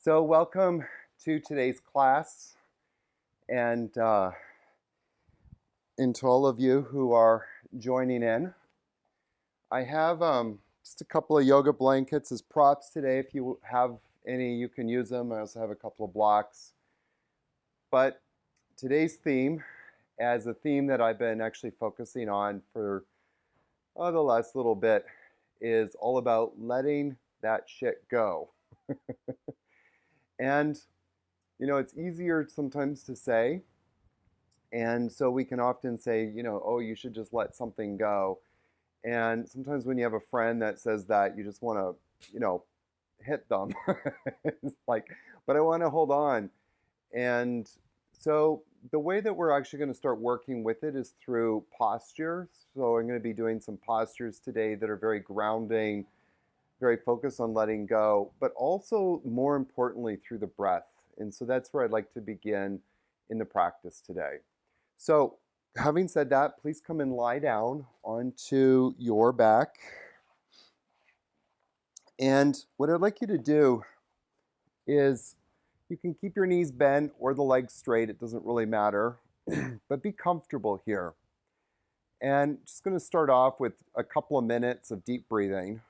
So welcome to today's class, and to all of you who are joining in. I have just a couple of yoga blankets as props today. If you have any, you can use them. I also have a couple of blocks. But today's theme, as a theme that I've been actually focusing on for the last little bit, is all about letting that shit go. And it's easier sometimes to say. And so we can often say, oh, you should just let something go. And sometimes when you have a friend that says that, you just want to, hit them. It's like, but I want to hold on. And so the way that we're actually going to start working with it is through posture. So I'm going to be doing some postures today that are very grounding, very focused on letting go, but also more importantly through the breath. And so that's where I'd like to begin in the practice today. So having said that, please come and lie down onto your back. And what I'd like you to do is you can keep your knees bent or the legs straight. It doesn't really matter, but be comfortable here. And just going to start off with a couple of minutes of deep breathing.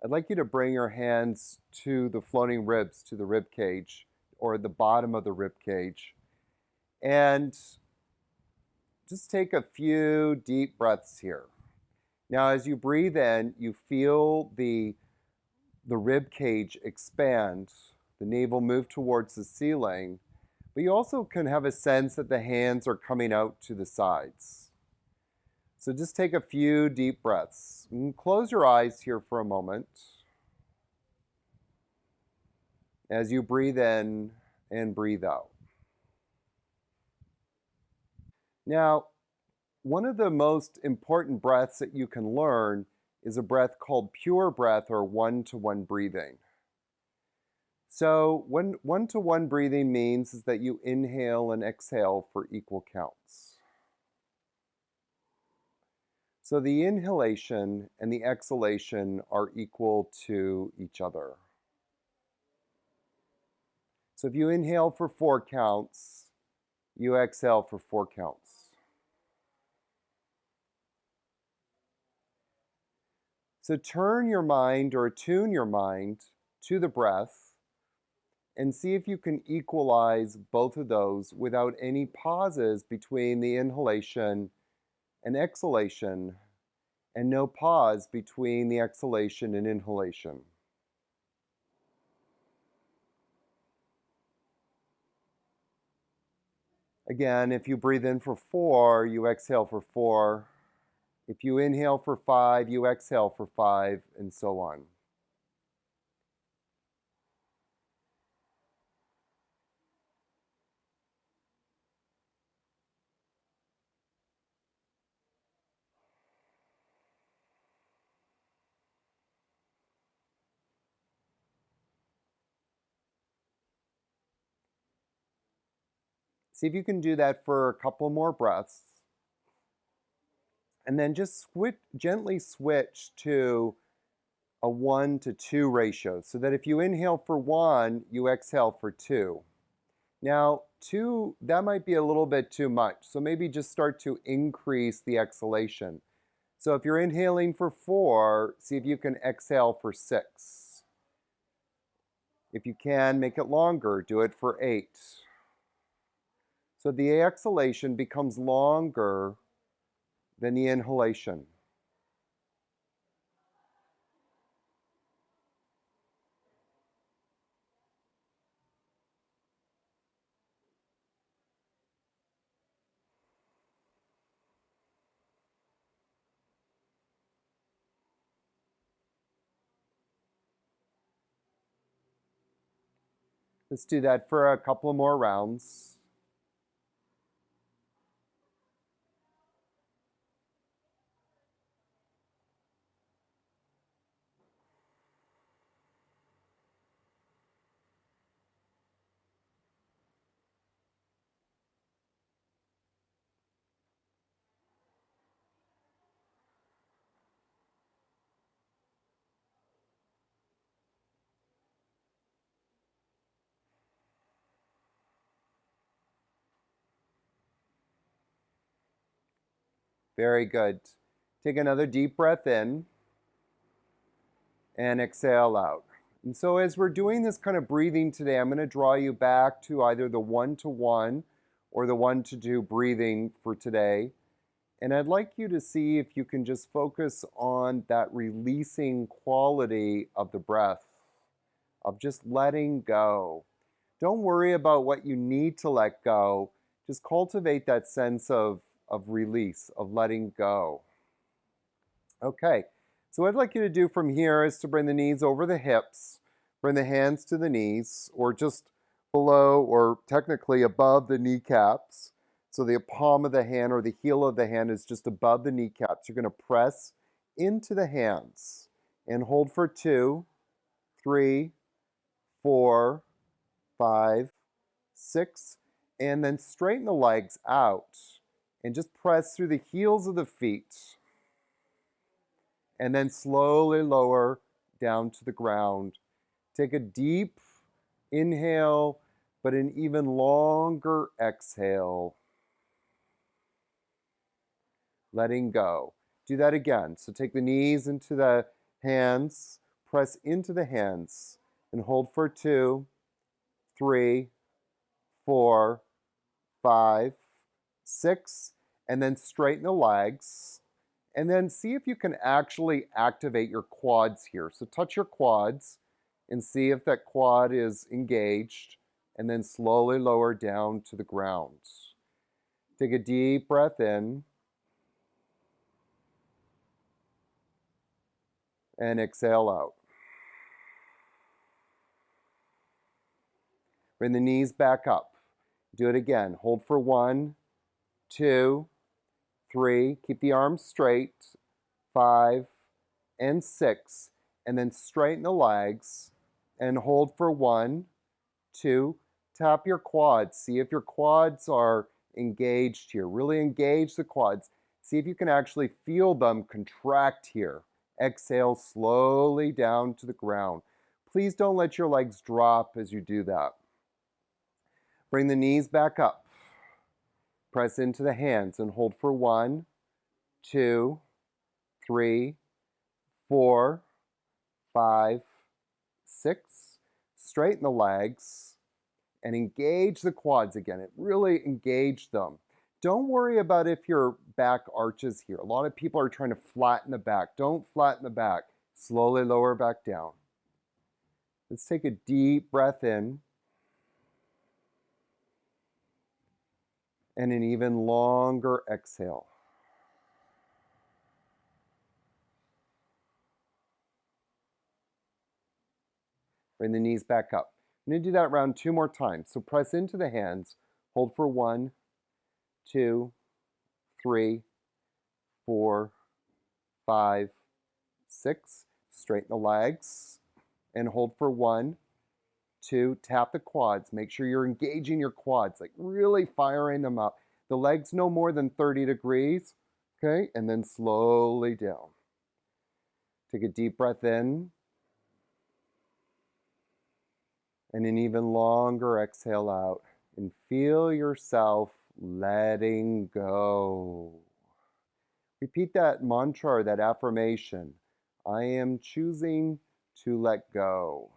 I'd like you to bring your hands to the floating ribs, to the rib cage or the bottom of the rib cage. And just take a few deep breaths here. Now, as you breathe in, you feel the rib cage expand, the navel move towards the ceiling, but you also can have a sense that the hands are coming out to the sides. So just take a few deep breaths. And close your eyes here for a moment as you breathe in and breathe out. Now, one of the most important breaths that you can learn is a breath called pure breath or one-to-one breathing. So one-to-one breathing means is that you inhale and exhale for equal counts. So the inhalation and the exhalation are equal to each other. So if you inhale for 4 counts, you exhale for 4 counts. So turn your mind or attune your mind to the breath and see if you can equalize both of those without any pauses between the inhalation and exhalation, and no pause between the exhalation and inhalation. Again, if you breathe in for 4, you exhale for 4. If you inhale for 5, you exhale for 5, and so on. See if you can do that for a couple more breaths. And then just gently switch to a 1-to-2 ratio, so that if you inhale for 1, you exhale for 2. Now, 2, that might be a little bit too much, so maybe just start to increase the exhalation. So if you're inhaling for 4, see if you can exhale for 6. If you can, make it longer, do it for 8. So the exhalation becomes longer than the inhalation. Let's do that for a couple more rounds. Very good. Take another deep breath in and exhale out. And so as we're doing this kind of breathing today, I'm going to draw you back to either the 1-to-1 or the 1-to-2 breathing for today. And I'd like you to see if you can just focus on that releasing quality of the breath, of just letting go. Don't worry about what you need to let go. Just cultivate that sense of release, of letting go. Okay, so what I'd like you to do from here is to bring the knees over the hips, bring the hands to the knees, or just below or technically above the kneecaps. So the palm of the hand or the heel of the hand is just above the kneecaps. You're going to press into the hands and hold for 2, 3, 4, 5, 6, and then straighten the legs out and just press through the heels of the feet. And then slowly lower down to the ground. Take a deep inhale, but an even longer exhale. Letting go. Do that again. So take the knees into the hands, press into the hands, and hold for 2, 3, 4, 5, 6, and then straighten the legs. And then see if you can actually activate your quads here. So touch your quads and see if that quad is engaged, and then slowly lower down to the ground. Take a deep breath in and exhale out. Bring the knees back up. Do it again. Hold for 1, 2, 3. Keep the arms straight. 5 and 6. And then straighten the legs and hold for 1, 2. Tap your quads. See if your quads are engaged here. Really engage the quads. See if you can actually feel them contract here. Exhale slowly down to the ground. Please don't let your legs drop as you do that. Bring the knees back up. Press into the hands and hold for 1, 2, 3, 4, 5, 6. Straighten the legs and engage the quads again. Really engage them. Don't worry about if your back arches here. A lot of people are trying to flatten the back. Don't flatten the back. Slowly lower back down. Let's take a deep breath in and an even longer exhale. Bring the knees back up. I'm going to do that around 2 more times. So press into the hands. Hold for 1, 2, 3, 4, 5, 6. Straighten the legs and hold for 1, 2. Tap the quads. Make sure you're engaging your quads, like really firing them up. The legs no more than 30 degrees. Okay, and then slowly down. Take a deep breath in and an even longer exhale out, and feel yourself letting go. Repeat that mantra or that affirmation. I am choosing to let go.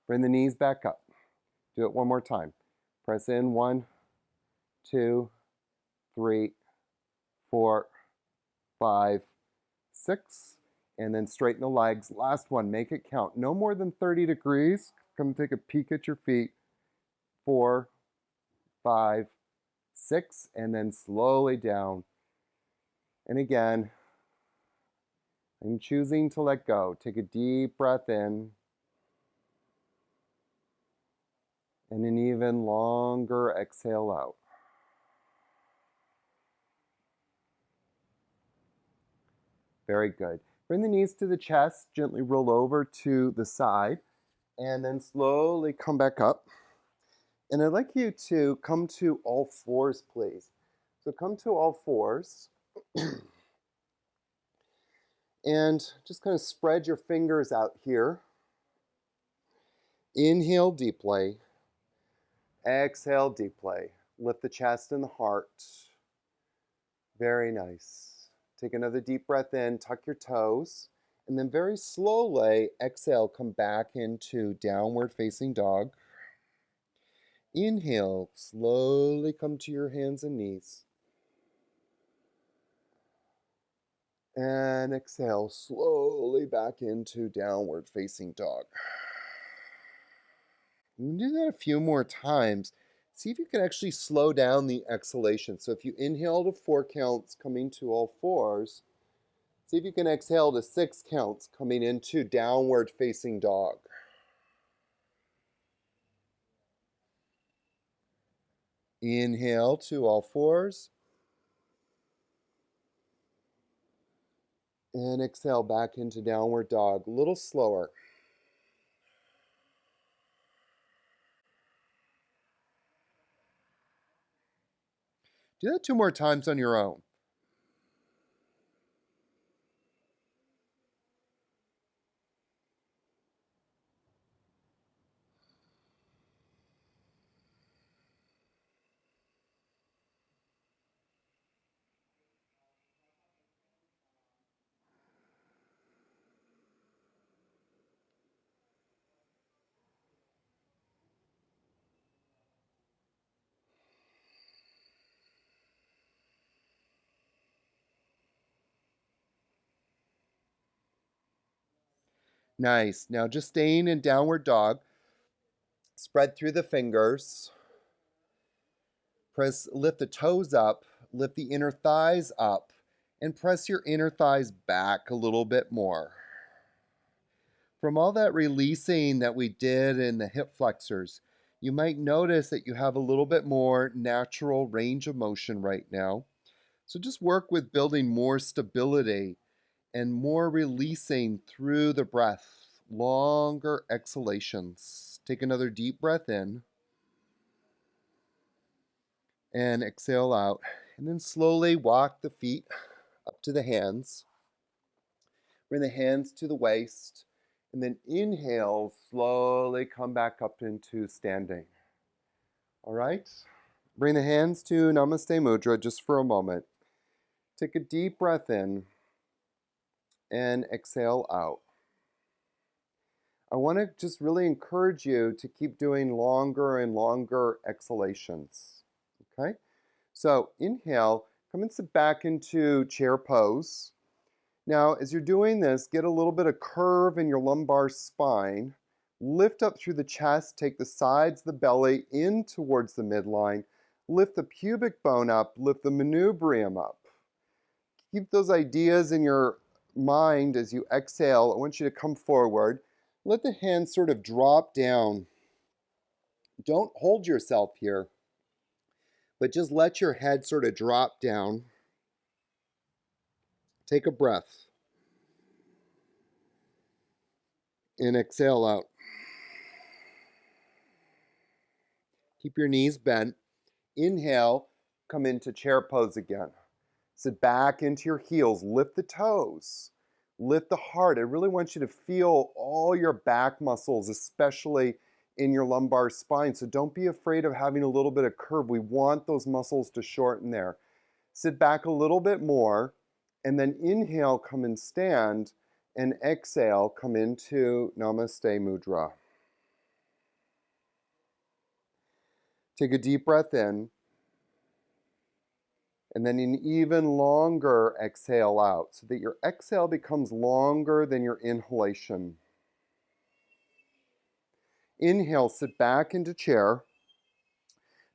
Bring the knees back up. Do it one more time. Press in 1, 2, 3, 4, 5, 6. And then straighten the legs. Last one, make it count. No more than 30 degrees. Come take a peek at your feet. 4, 5, 6, and then slowly down. And again, I'm choosing to let go. Take a deep breath in and an even longer exhale out. Very good. Bring the knees to the chest, gently roll over to the side, and then slowly come back up. And I'd like you to come to all fours, please. So come to all fours. And just kind of spread your fingers out here. Inhale deeply. Exhale deeply. Lift the chest and the heart. Very nice. Take another deep breath in, tuck your toes, and then very slowly exhale, come back into downward facing dog. Inhale, slowly come to your hands and knees. And exhale, slowly back into downward facing dog. You can do that a few more times. See if you can actually slow down the exhalation. So if you inhale to 4 counts, coming to all fours, see if you can exhale to 6 counts, coming into downward facing dog. Inhale to all fours. And exhale back into downward dog. A little slower. Do that 2 more times on your own. Nice. Now just staying in downward dog. Spread through the fingers. Lift the toes up, lift the inner thighs up, and press your inner thighs back a little bit more. From all that releasing that we did in the hip flexors, you might notice that you have a little bit more natural range of motion right now. So just work with building more stability and more releasing through the breath, longer exhalations. Take another deep breath in and exhale out. And then slowly walk the feet up to the hands. Bring the hands to the waist. And then inhale, slowly come back up into standing. All right? Bring the hands to Namaste Mudra just for a moment. Take a deep breath in and exhale out. I want to just really encourage you to keep doing longer and longer exhalations. Okay? So inhale, come and sit back into chair pose. Now, as you're doing this, get a little bit of curve in your lumbar spine. Lift up through the chest, take the sides, the belly in towards the midline. Lift the pubic bone up, lift the manubrium up. Keep those ideas in your mind as you exhale. I want you to come forward. Let the hands sort of drop down. Don't hold yourself here, but just let your head sort of drop down. Take a breath and exhale out. Keep your knees bent. Inhale, come into chair pose again. Sit back into your heels, lift the toes, lift the heart. I really want you to feel all your back muscles, especially in your lumbar spine. So don't be afraid of having a little bit of curve. We want those muscles to shorten there. Sit back a little bit more, and then inhale, come and stand, and exhale, come into Namaste Mudra. Take a deep breath in, and then an even longer exhale out so that your exhale becomes longer than your inhalation. Inhale, sit back into chair.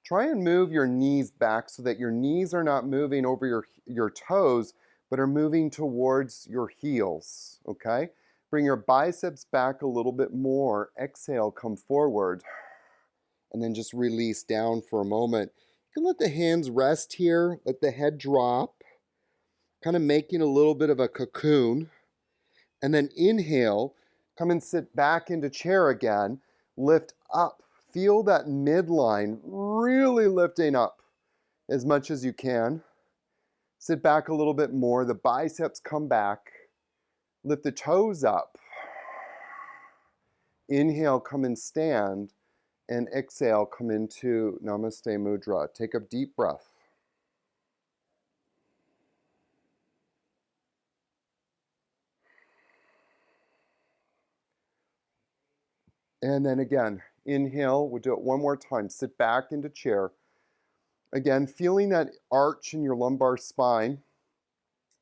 Try and move your knees back so that your knees are not moving over your toes, but are moving towards your heels, okay? Bring your biceps back a little bit more. Exhale, come forward. And then just release down for a moment. You can let the hands rest here, let the head drop, kind of making a little bit of a cocoon. And then inhale, come and sit back into chair again, lift up. Feel that midline really lifting up as much as you can. Sit back a little bit more, the biceps come back. Lift the toes up. Inhale, come and stand. And exhale, come into Namaste Mudra. Take a deep breath. And then again, inhale, we'll do it one more time. Sit back into chair. Again, feeling that arch in your lumbar spine.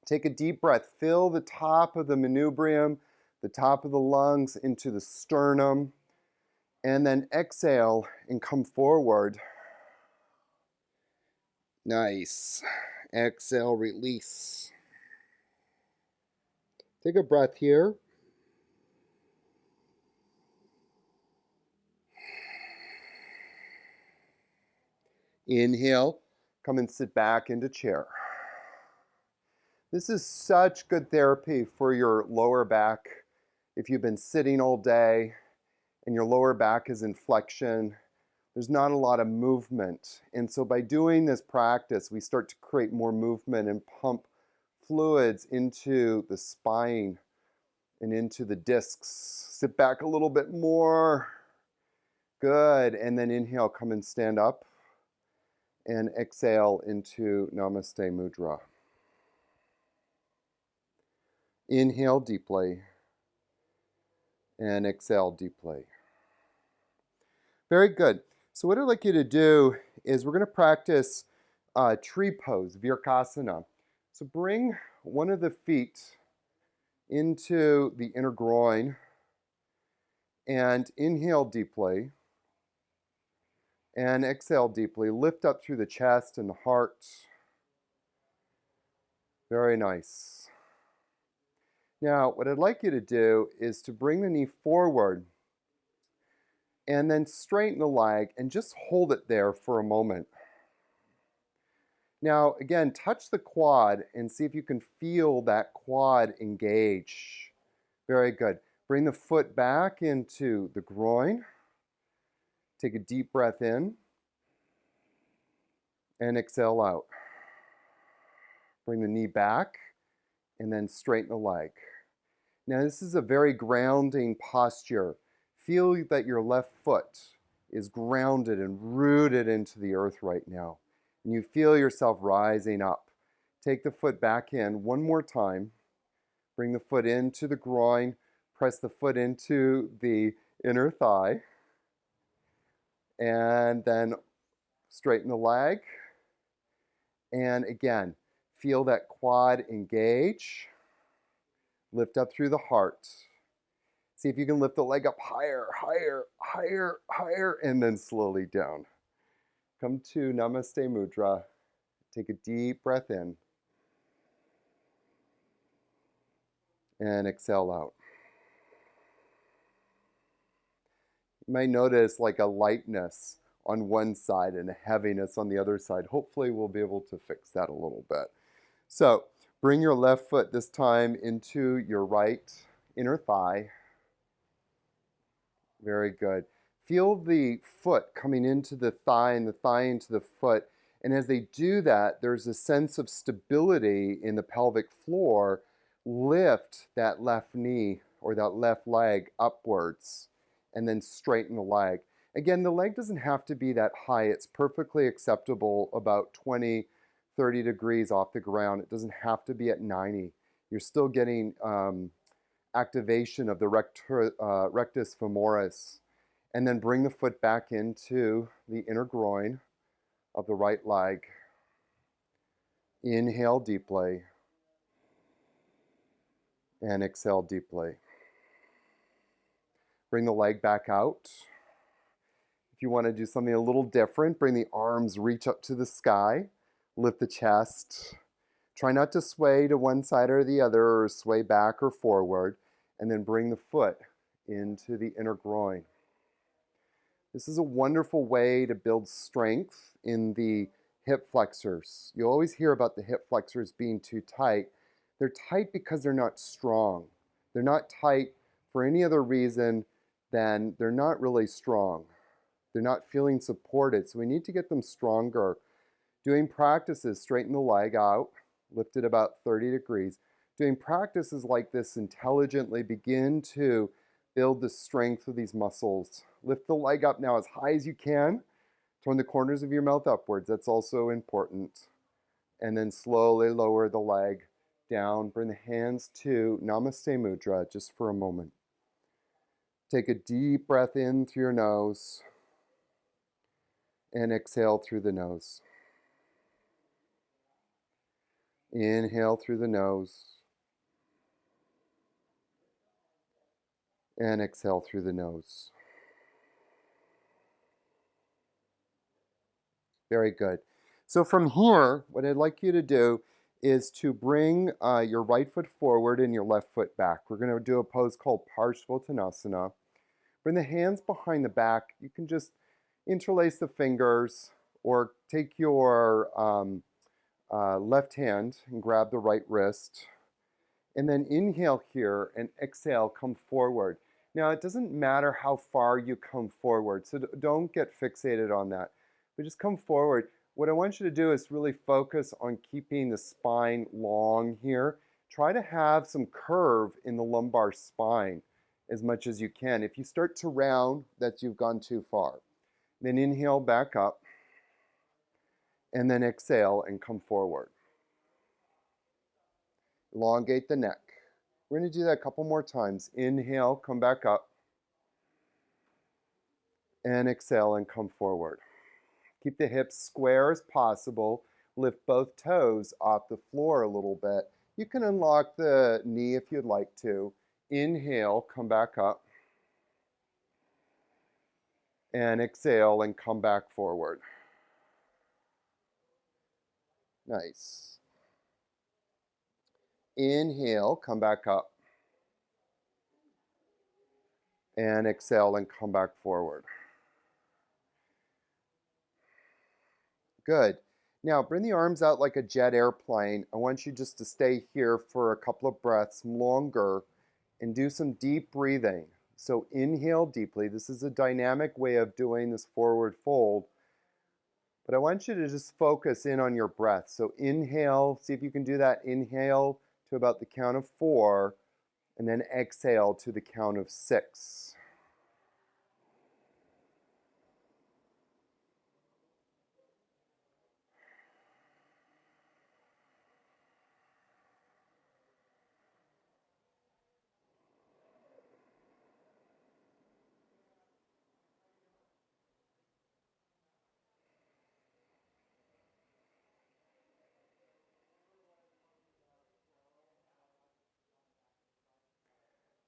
Take a deep breath. Fill the top of the manubrium, the top of the lungs into the sternum. And then exhale and come forward. Nice. Exhale, release. Take a breath here. Inhale, come and sit back into chair. This is such good therapy for your lower back. If you've been sitting all day and your lower back is in flexion, there's not a lot of movement. And so by doing this practice, we start to create more movement and pump fluids into the spine and into the discs. Sit back a little bit more. Good. And then inhale, come and stand up. And exhale into Namaste Mudra. Inhale deeply. And exhale deeply. Very good. So what I'd like you to do is we're going to practice tree pose, Virkasana. So bring one of the feet into the inner groin and inhale deeply and exhale deeply. Lift up through the chest and the heart. Very nice. Now, what I'd like you to do is to bring the knee forward and then straighten the leg and just hold it there for a moment. Now, again, touch the quad and see if you can feel that quad engage. Very good. Bring the foot back into the groin. Take a deep breath in and exhale out. Bring the knee back and then straighten the leg. Now, this is a very grounding posture. Feel that your left foot is grounded and rooted into the earth right now. And you feel yourself rising up. Take the foot back in one more time. Bring the foot into the groin. Press the foot into the inner thigh. And then straighten the leg. And again, feel that quad engage. Lift up through the heart. See if you can lift the leg up higher, higher, higher, higher, and then slowly down. Come to Namaste Mudra. Take a deep breath in. And exhale out. You might notice like a lightness on one side and a heaviness on the other side. Hopefully we'll be able to fix that a little bit. So bring your left foot this time into your right inner thigh. Very good. Feel the foot coming into the thigh and the thigh into the foot. And as they do that, there's a sense of stability in the pelvic floor. Lift that left knee or that left leg upwards and then straighten the leg. Again, the leg doesn't have to be that high. It's perfectly acceptable about 20, 30 degrees off the ground. It doesn't have to be at 90. You're still getting activation of the rectus femoris. And then bring the foot back into the inner groin of the right leg. Inhale deeply. And exhale deeply. Bring the leg back out. If you want to do something a little different, bring the arms, reach up to the sky. Lift the chest. Try not to sway to one side or the other or sway back or forward. And then bring the foot into the inner groin. This is a wonderful way to build strength in the hip flexors. You always hear about the hip flexors being too tight. They're tight because they're not strong. They're not tight for any other reason than they're not really strong. They're not feeling supported, so we need to get them stronger. Doing practices, straighten the leg out, lift it about 30 degrees. Doing practices like this intelligently begin to build the strength of these muscles. Lift the leg up now as high as you can. Turn the corners of your mouth upwards. That's also important. And then slowly lower the leg down. Bring the hands to Namaste Mudra just for a moment. Take a deep breath in through your nose and exhale through the nose. Inhale through the nose and exhale through the nose. Very good. So from here, what I'd like you to do is to bring your right foot forward and your left foot back. We're going to do a pose called Tanasana. Bring the hands behind the back. You can just interlace the fingers or take your left hand and grab the right wrist. And then inhale here and exhale, come forward. Now, it doesn't matter how far you come forward, so don't get fixated on that. But just come forward. What I want you to do is really focus on keeping the spine long here. Try to have some curve in the lumbar spine as much as you can. If you start to round, that you've gone too far. Then inhale back up, and then exhale and come forward. Elongate the neck. We're going to do that a couple more times. Inhale, come back up, and exhale and come forward. Keep the hips square as possible. Lift both toes off the floor a little bit. You can unlock the knee if you'd like to. Inhale, come back up, and exhale and come back forward. Nice. Inhale, come back up, and exhale and come back forward. Good. Now bring the arms out like a jet airplane. I want you just to stay here for a couple of breaths longer and do some deep breathing. So inhale deeply. This is a dynamic way of doing this forward fold. But I want you to just focus in on your breath. So inhale, see if you can do that. Inhale to about the count of 4, and then exhale to the count of 6.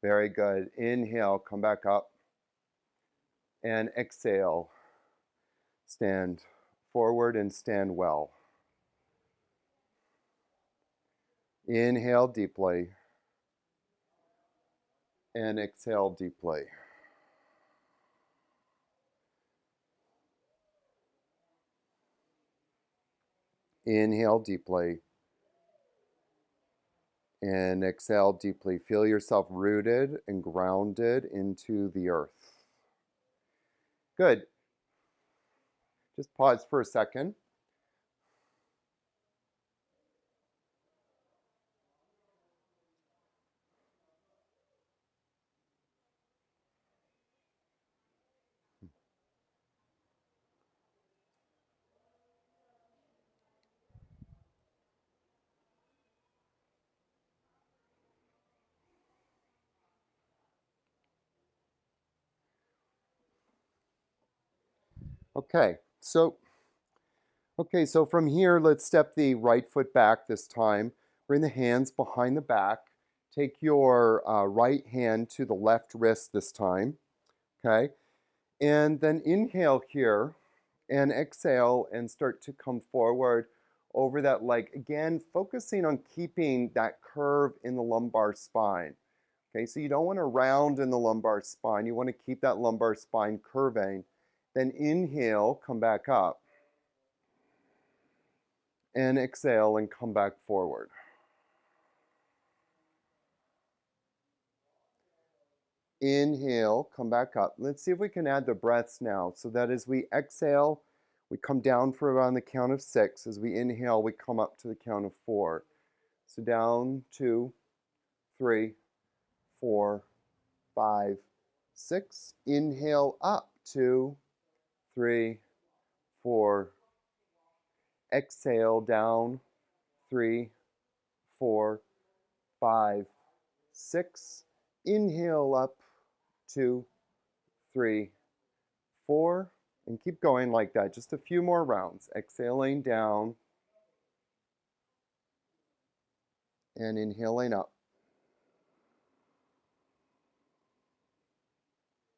Very good. Inhale, come back up, and exhale. Stand forward and stand well. Inhale deeply, and exhale deeply. Inhale deeply, and exhale deeply. Feel yourself rooted and grounded into the earth. Good. Just pause for a second. Okay, so from here, let's step the right foot back this time. Bring the hands behind the back. Take your right hand to the left wrist this time. Okay, and then inhale here and exhale and start to come forward over that leg. Again, focusing on keeping that curve in the lumbar spine. Okay, so you don't want to round in the lumbar spine. You want to keep that lumbar spine curving. Then inhale, come back up. And exhale and come back forward. Inhale, come back up. Let's see if we can add the breaths now. So that as we exhale, we come down for around the count of 6. As we inhale, we come up to the count of 4. So down, 2, 3, 4, 5, 6. Inhale up, 2, 3, 4. Exhale down, 3, 4, 5, 6. Inhale up, 2, 3, 4, and keep going like that. Just a few more rounds. Exhaling down and inhaling up.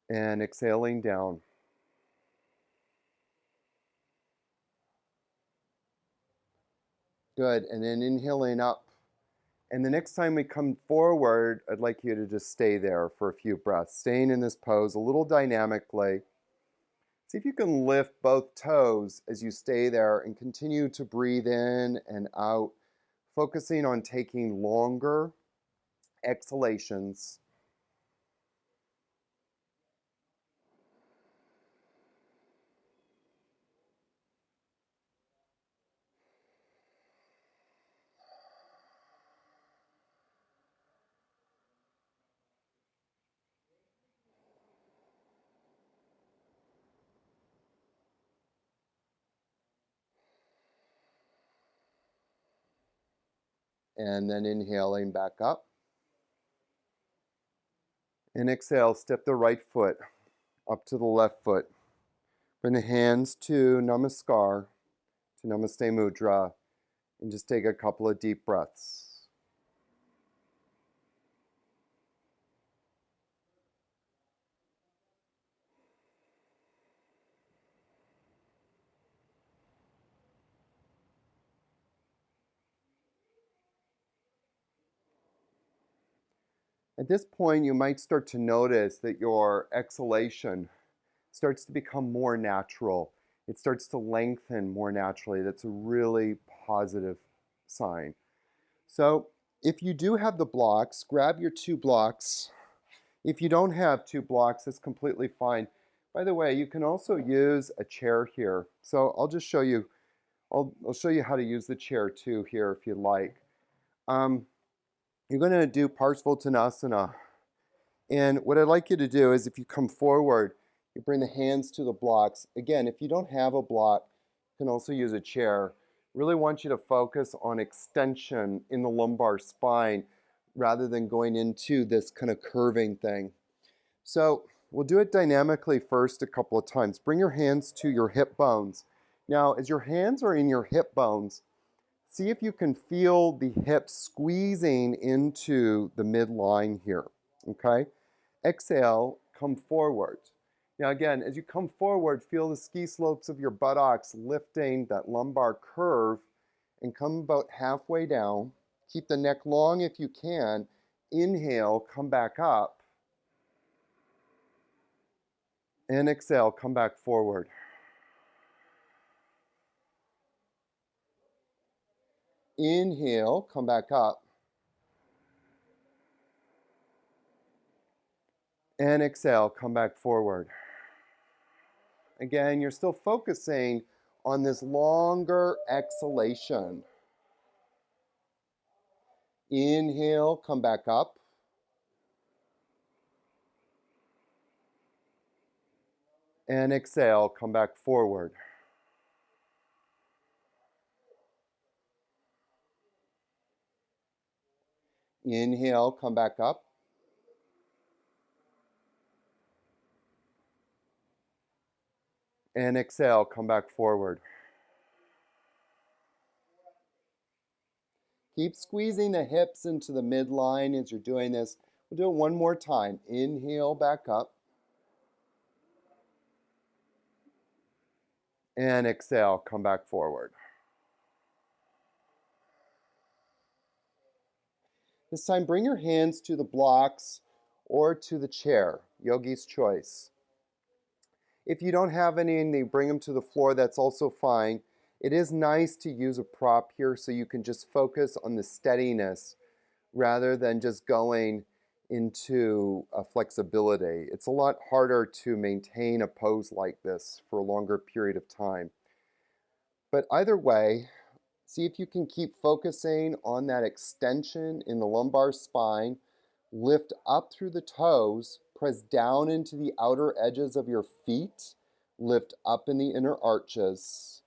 And exhaling down. Good, and then inhaling up. And the next time we come forward, I'd like you to just stay there for a few breaths, staying in this pose a little dynamically. See if you can lift both toes as you stay there and continue to breathe in and out, focusing on taking longer exhalations. And then inhaling back up. And exhale, step the right foot up to the left foot. Bring the hands to Namaskar, to Namaste Mudra, and just take a couple of deep breaths. At this point, you might start to notice that your exhalation starts to become more natural. It starts to lengthen more naturally. That's a really positive sign. So if you do have the blocks, grab your 2 blocks. If you don't have 2 blocks, it's completely fine. By the way, you can also use a chair here. So I'll just show you, I'll show you how to use the chair too here if you'd like. You're going to do Tanasana. And what I'd like you to do is if you come forward, you bring the hands to the blocks. Again, if you don't have a block, you can also use a chair. Really want you to focus on extension in the lumbar spine rather than going into this kind of curving thing. So we'll do it dynamically first a couple of times. Bring your hands to your hip bones. Now, as your hands are in your hip bones, see if you can feel the hips squeezing into the midline here, okay? Exhale, come forward. Now again, as you come forward, feel the ski slopes of your buttocks lifting that lumbar curve and come about halfway down. Keep the neck long if you can. Inhale, come back up. And exhale, come back forward. Inhale, come back up. And exhale, come back forward. Again, you're still focusing on this longer exhalation. Inhale, come back up. And exhale, come back forward. Inhale, come back up. And exhale, come back forward. Keep squeezing the hips into the midline as you're doing this. We'll do it one more time. Inhale, back up. And exhale, come back forward. This time, bring your hands to the blocks or to the chair, yogi's choice. If you don't have any and you bring them to the floor, that's also fine. It is nice to use a prop here so you can just focus on the steadiness rather than just going into a flexibility. It's a lot harder to maintain a pose like this for a longer period of time. But either way, see if you can keep focusing on that extension in the lumbar spine. Lift up through the toes, press down into the outer edges of your feet, lift up in the inner arches.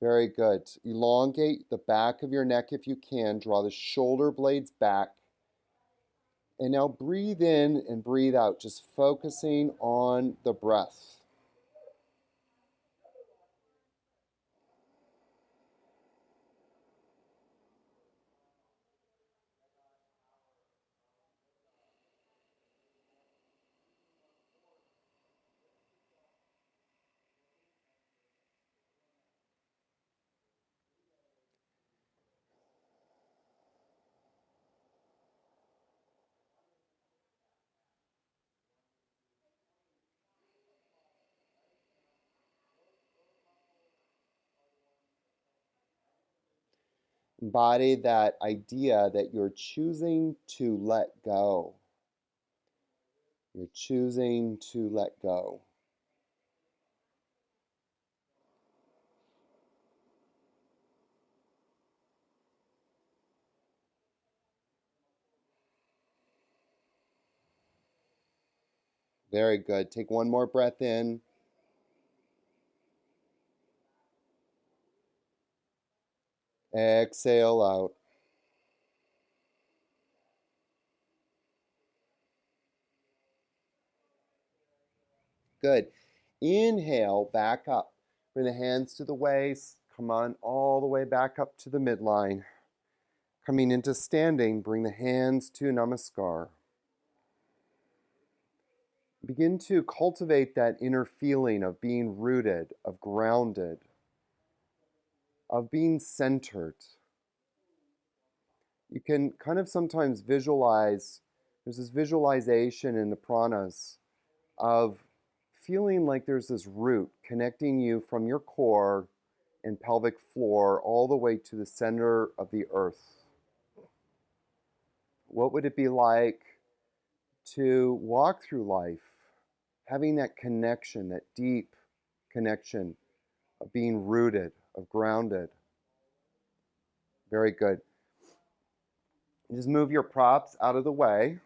Very good. Elongate the back of your neck if you can. Draw the shoulder blades back. And now breathe in and breathe out, just focusing on the breath. Embody that idea that you're choosing to let go. You're choosing to let go. Very good. Take one more breath in. Exhale out. Good. Inhale, back up. Bring the hands to the waist. Come on all the way back up to the midline. Coming into standing, bring the hands to Namaskar. Begin to cultivate that inner feeling of being rooted, of grounded, of being centered. You can kind of sometimes visualize, there's this visualization in the pranas of feeling like there's this root connecting you from your core and pelvic floor all the way to the center of the earth. What would it be like to walk through life having that connection, that deep connection of being rooted, of grounded? Very good. Just move your props out of the way.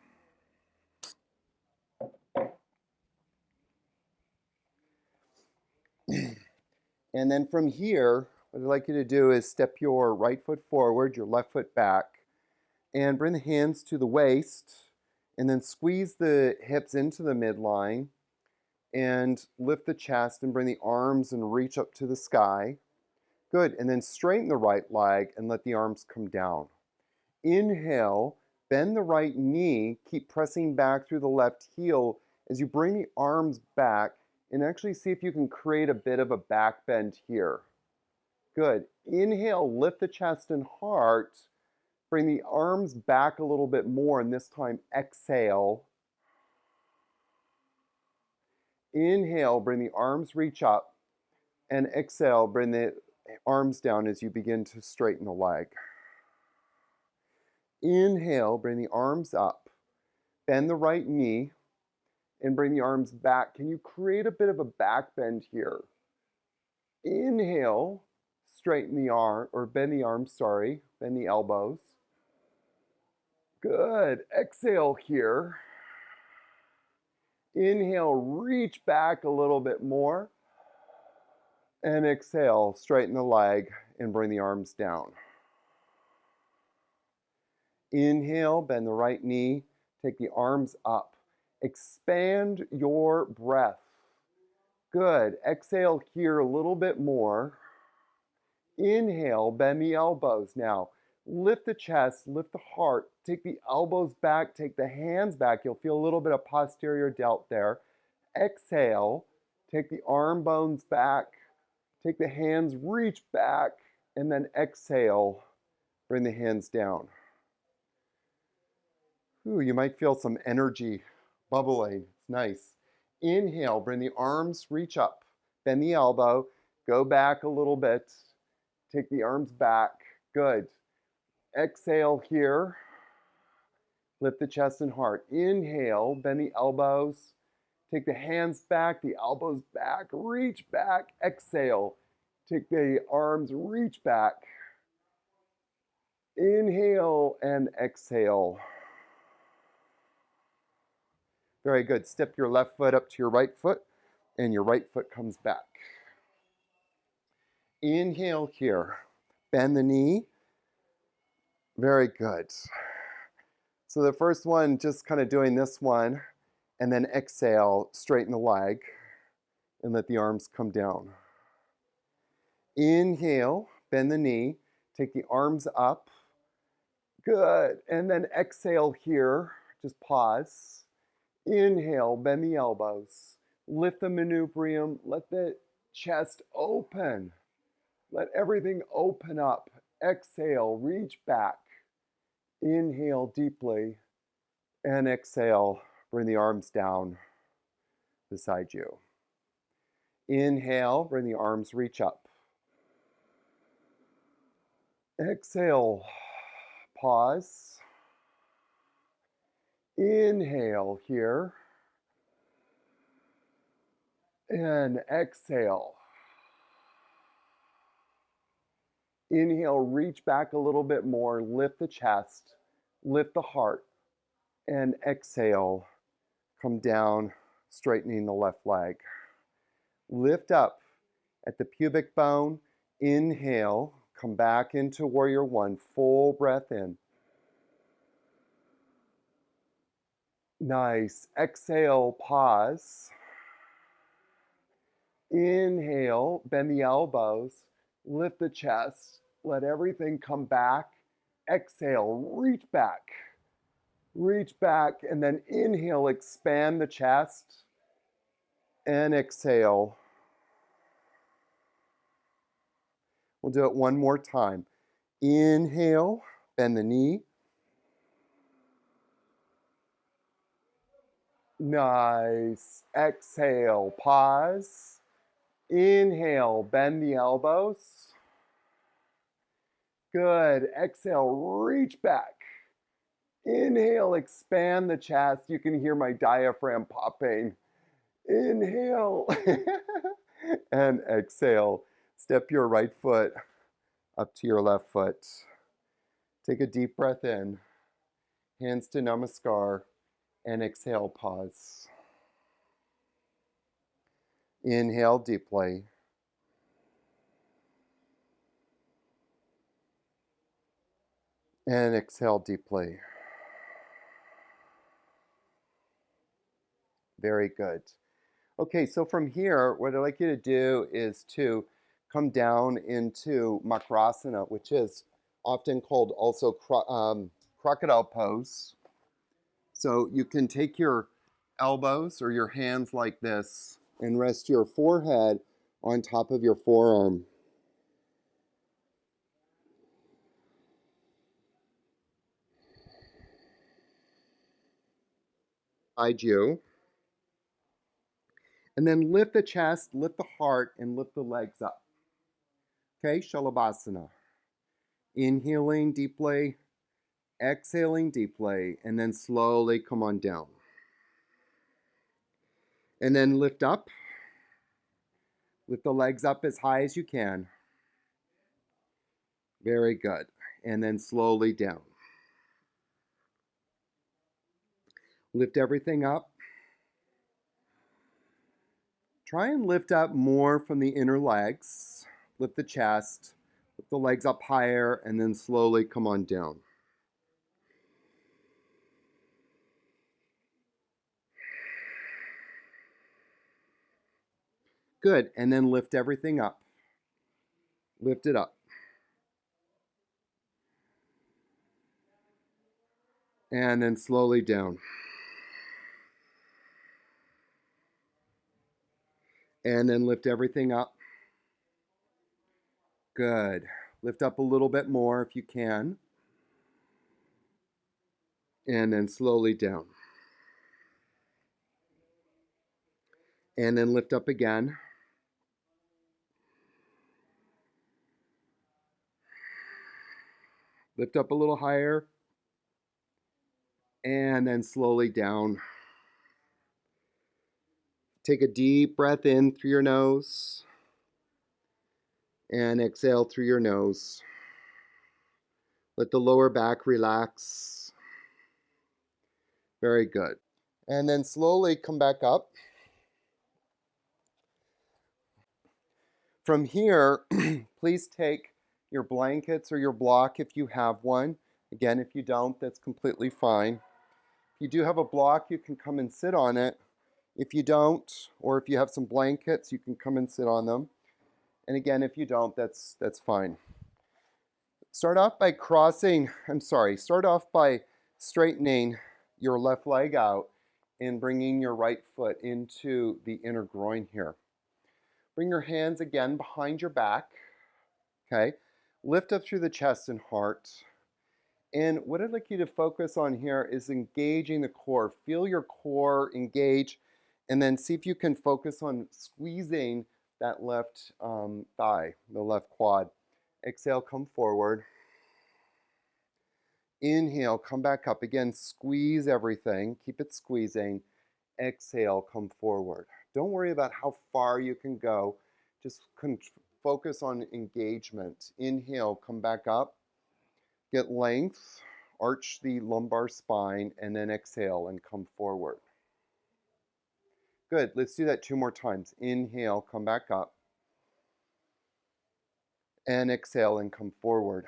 And then from here, what I'd like you to do is step your right foot forward, your left foot back, and bring the hands to the waist, and then squeeze the hips into the midline, and lift the chest and bring the arms and reach up to the sky. Good, and then straighten the right leg and let the arms come down. Inhale, bend the right knee, keep pressing back through the left heel as you bring the arms back, and actually see if you can create a bit of a back bend here. Good. Inhale, lift the chest and heart. Bring the arms back a little bit more, and this time exhale. Inhale, bring the arms reach up, and exhale, bring the arms down as you begin to straighten the leg. Inhale, bring the arms up, bend the right knee, and bring the arms back. Can you create a bit of a back bend here? Inhale, straighten the arm, or bend the arms, bend the elbows. Good. Exhale here. Inhale, reach back a little bit more. And exhale, straighten the leg and bring the arms down. Inhale, bend the right knee, take the arms up. Expand your breath. Good. Exhale here a little bit more. Inhale, bend the elbows. Now, lift the chest, lift the heart, take the elbows back, take the hands back. You'll feel a little bit of posterior delt there. Exhale, take the arm bones back, take the hands, reach back, and then exhale, bring the hands down. Ooh, you might feel some energy bubbling. It's nice. Inhale, bring the arms, reach up, bend the elbow, go back a little bit, take the arms back. Good. Exhale here. Lift the chest and heart. Inhale, bend the elbows. Take the hands back, the elbows back, reach back. Exhale. Take the arms, reach back. Inhale and exhale. Very good. Step your left foot up to your right foot, and your right foot comes back. Inhale here. Bend the knee. Very good. So the first one, just kind of doing this one, and then exhale, straighten the leg, and let the arms come down. Inhale, bend the knee, take the arms up. Good. And then exhale here, just pause. Inhale, bend the elbows. Lift the manubrium, let the chest open. Let everything open up. Exhale, reach back. Inhale deeply. And exhale, bring the arms down beside you. Inhale, bring the arms, reach up. Exhale, pause. Inhale here. And exhale. Inhale, reach back a little bit more, lift the chest, lift the heart, and exhale, come down, straightening the left leg. Lift up at the pubic bone, inhale, come back into warrior one, full breath in. Nice, exhale, pause. Inhale, bend the elbows, lift the chest, let everything come back. Exhale, reach back, and then inhale, expand the chest, and exhale. We'll do it one more time. Inhale, bend the knee. Nice. Exhale, pause. Inhale, bend the elbows. Good. Exhale, reach back. Inhale, expand the chest. You can hear my diaphragm popping. Inhale. And exhale. Step your right foot up to your left foot. Take a deep breath in. Hands to namaskar. And exhale, pause. Inhale deeply. And exhale deeply. Very good. Okay, so from here, what I'd like you to do is to come down into Makrasana, which is often called also Crocodile Pose. So you can take your elbows or your hands like this and rest your forehead on top of your forearm. Beside you. And then lift the chest, lift the heart, and lift the legs up. Okay, Shalabhasana. Inhaling deeply, exhaling deeply, and then slowly come on down. And then lift up. Lift the legs up as high as you can. Very good. And then slowly down. Lift everything up. Try and lift up more from the inner legs. Lift the chest. Lift the legs up higher, and then slowly come on down. Good. And then lift everything up. Lift it up. And then slowly down. And then lift everything up. Good. Lift up a little bit more if you can. And then slowly down. And then lift up again. Lift up a little higher. And then slowly down. Take a deep breath in through your nose. And exhale through your nose. Let the lower back relax. Very good. And then slowly come back up. From here, please take your blankets or your block if you have one. Again, if you don't, that's completely fine. If you do have a block, you can come and sit on it. If you don't, or if you have some blankets, you can come and sit on them. And again, if you don't, that's fine. Start off by straightening your left leg out and bringing your right foot into the inner groin here. Bring your hands again behind your back, okay? Lift up through the chest and heart. And what I'd like you to focus on here is engaging the core. Feel your core engage, and then see if you can focus on squeezing that left thigh, the left quad. Exhale, come forward. Inhale, come back up. Again, squeeze everything. Keep it squeezing. Exhale, come forward. Don't worry about how far you can go. Just focus on engagement. Inhale, come back up. Get length. Arch the lumbar spine, and then exhale and come forward. Good. Let's do that 2 more times. Inhale, come back up. And exhale and come forward.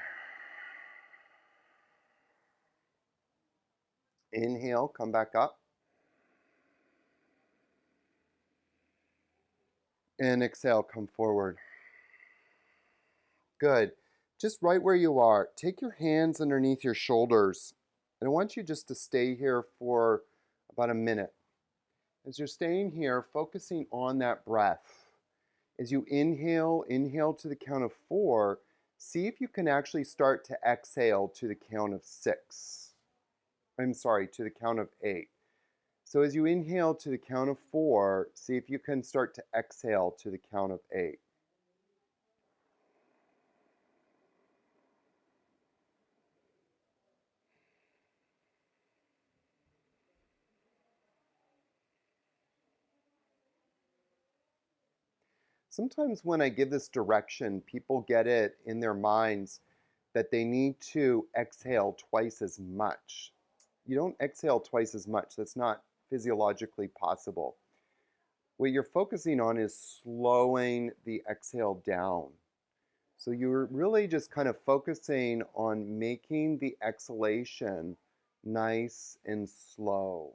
Inhale, come back up. And exhale, come forward. Good. Just right where you are, take your hands underneath your shoulders. And I want you just to stay here for about a minute. As you're staying here, focusing on that breath. As you inhale to the count of 4. See if you can actually start to exhale to the count of 6. To the count of 8. So as you inhale to the count of 4, see if you can start to exhale to the count of 8. Sometimes when I give this direction, people get it in their minds that they need to exhale twice as much. You don't exhale twice as much. That's not physiologically possible. What you're focusing on is slowing the exhale down. So you're really just kind of focusing on making the exhalation nice and slow.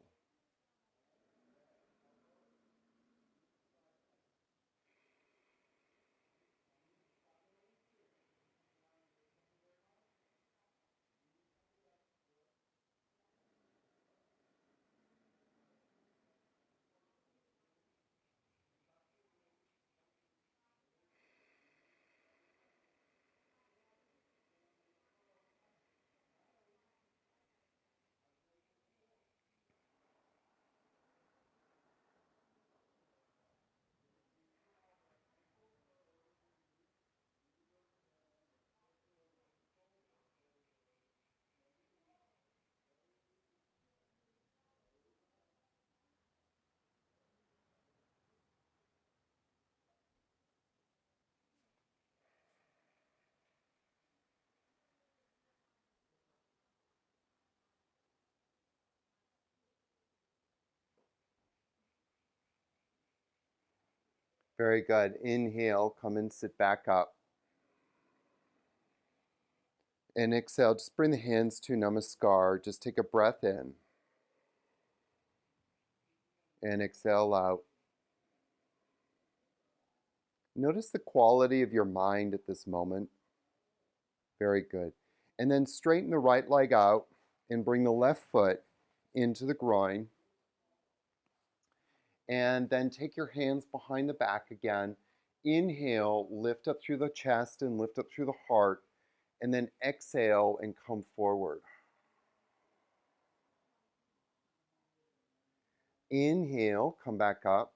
Very good. Inhale, come and sit back up. And exhale, just bring the hands to Namaskar. Just take a breath in. And exhale out. Notice the quality of your mind at this moment. Very good. And then straighten the right leg out and bring the left foot into the groin. And then take your hands behind the back again. Inhale, lift up through the chest and lift up through the heart. And then exhale and come forward. Inhale, come back up.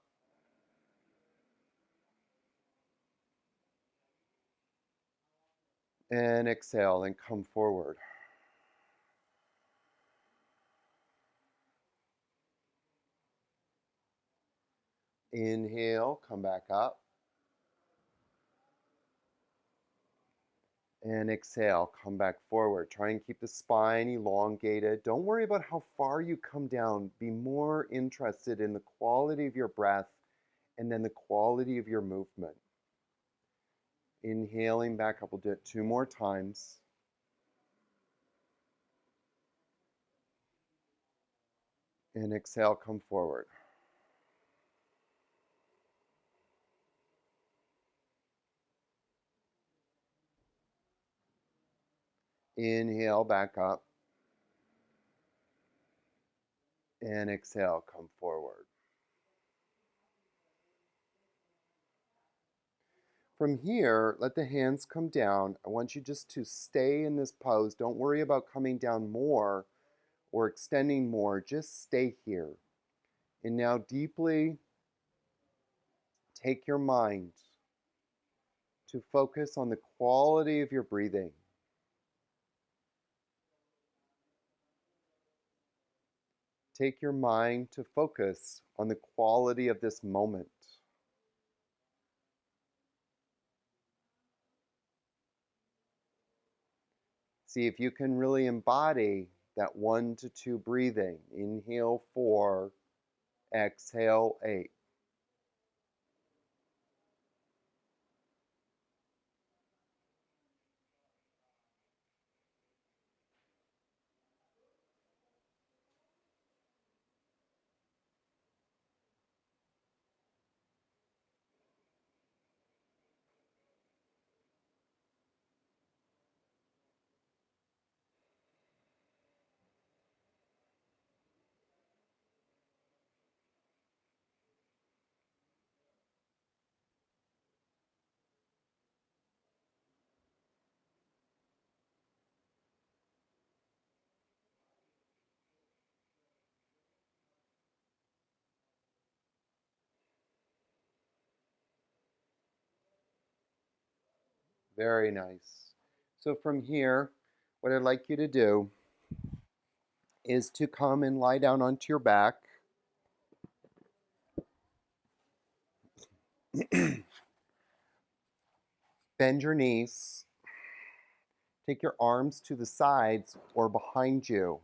And exhale and come forward. Inhale, come back up. And exhale, come back forward. Try and keep the spine elongated. Don't worry about how far you come down. Be more interested in the quality of your breath and then the quality of your movement. Inhaling back up, we'll do it 2 more times. And exhale, come forward. Inhale, back up. And exhale, come forward. From here, let the hands come down. I want you just to stay in this pose. Don't worry about coming down more or extending more. Just stay here. And now deeply take your mind to focus on the quality of your breathing. Take your mind to focus on the quality of this moment. See if you can really embody that 1 to 2 breathing. Inhale 4, exhale 8. Very nice. So from here, what I'd like you to do is to come and lie down onto your back. Bend your knees. Take your arms to the sides or behind you.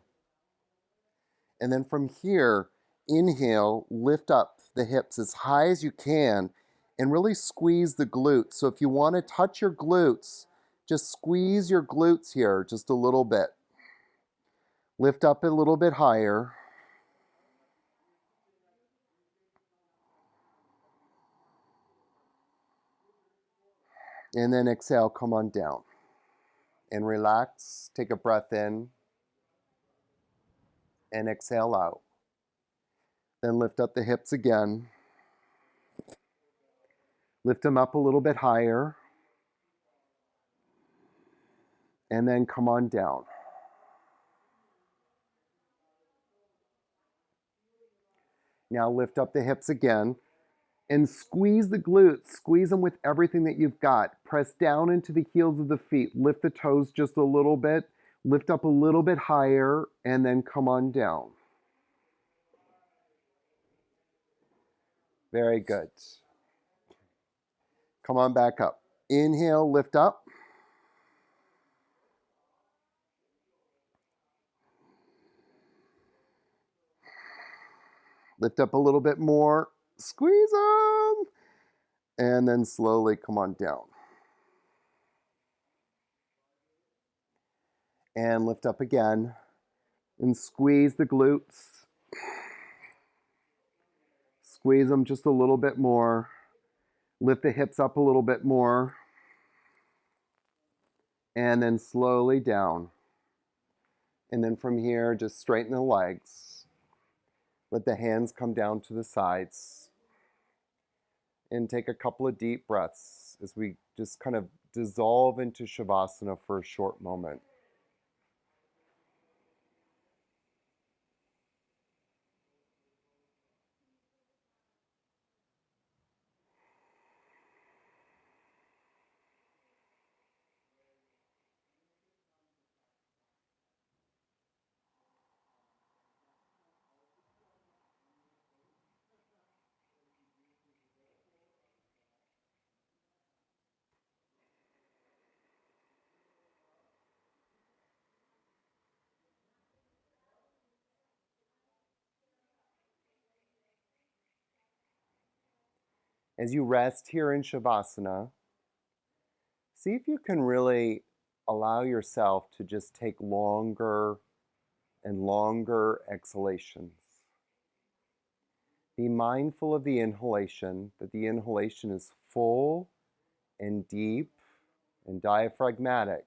And then from here, inhale, lift up the hips as high as you can and really squeeze the glutes. So if you want to touch your glutes, just squeeze your glutes here just a little bit. Lift up a little bit higher. And then exhale, come on down. And relax, take a breath in. And exhale out. Then lift up the hips again. Lift them up a little bit higher. And then come on down. Now lift up the hips again and squeeze the glutes. Squeeze them with everything that you've got. Press down into the heels of the feet. Lift the toes just a little bit. Lift up a little bit higher and then come on down. Very good. Come on back up. Inhale, lift up. Lift up a little bit more. Squeeze them. And then slowly come on down. And lift up again. And squeeze the glutes. Squeeze them just a little bit more. Lift the hips up a little bit more. And then slowly down. And then from here, just straighten the legs. Let the hands come down to the sides. And take a couple of deep breaths as we just kind of dissolve into Shavasana for a short moment. As you rest here in Shavasana, see if you can really allow yourself to just take longer and longer exhalations. Be mindful of the inhalation, that the inhalation is full and deep and diaphragmatic.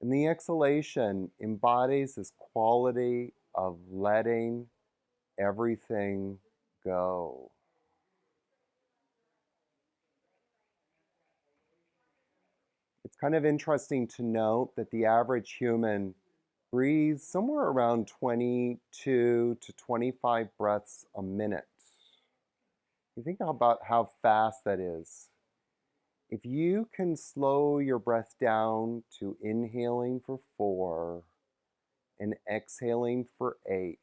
And the exhalation embodies this quality of letting everything go. It's kind of interesting to note that the average human breathes somewhere around 22 to 25 breaths a minute. You think about how fast that is. If you can slow your breath down to inhaling for 4 and exhaling for 8,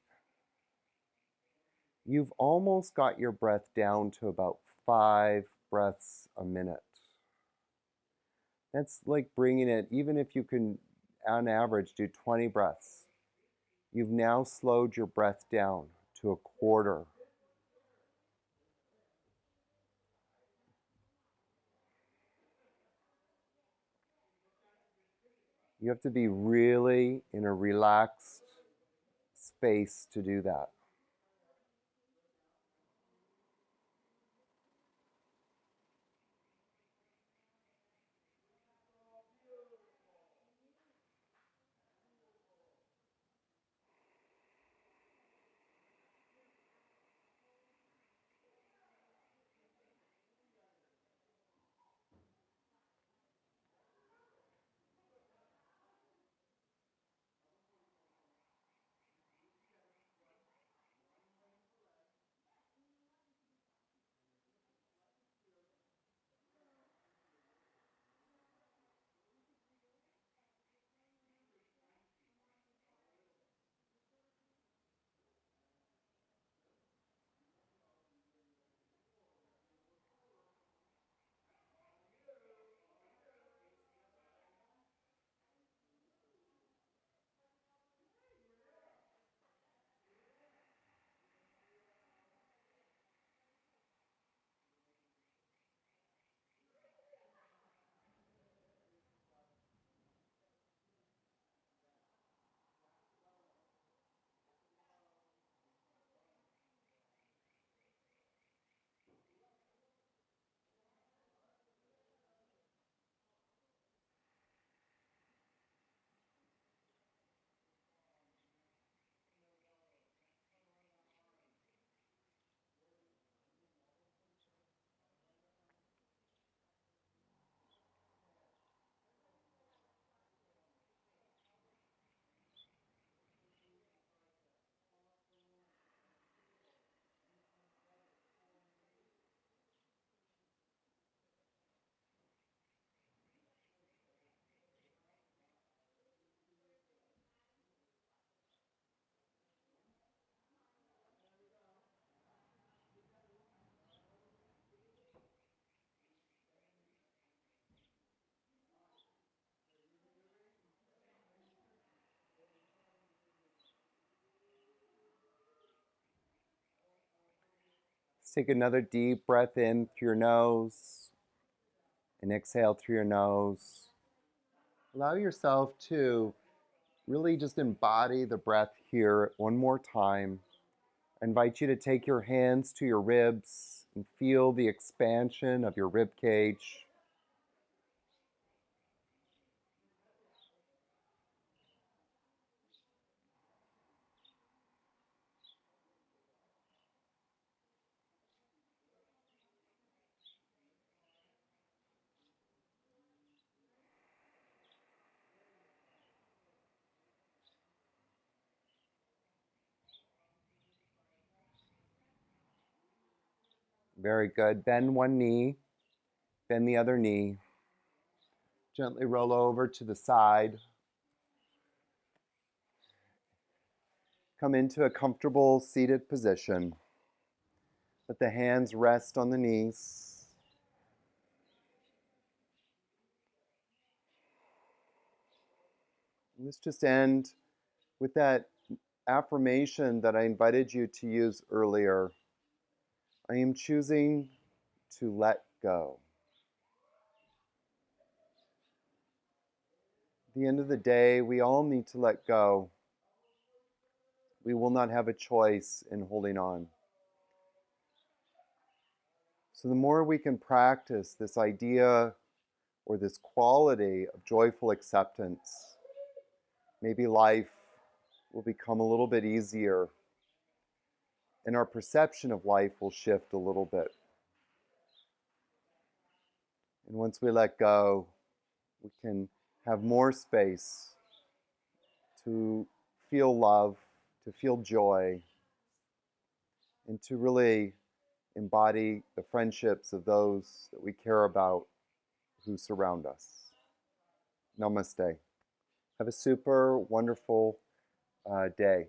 you've almost got your breath down to about 5 breaths a minute. That's like bringing it, even if you can, on average, do 20 breaths, you've now slowed your breath down to a quarter. You have to be really in a relaxed space to do that. Let's take another deep breath in through your nose and exhale through your nose. Allow yourself to really just embody the breath here one more time. I invite you to take your hands to your ribs and feel the expansion of your rib cage. Very good. Bend one knee, bend the other knee. Gently roll over to the side. Come into a comfortable seated position. Let the hands rest on the knees. Let's just end with that affirmation that I invited you to use earlier. I am choosing to let go. At the end of the day, we all need to let go. we will not have a choice in holding on. So the more we can practice this idea or this quality of joyful acceptance, maybe life will become a little bit easier and our perception of life will shift a little bit. And once we let go, we can have more space to feel love, to feel joy, and to really embody the friendships of those that we care about who surround us. Namaste. Have a super wonderful day.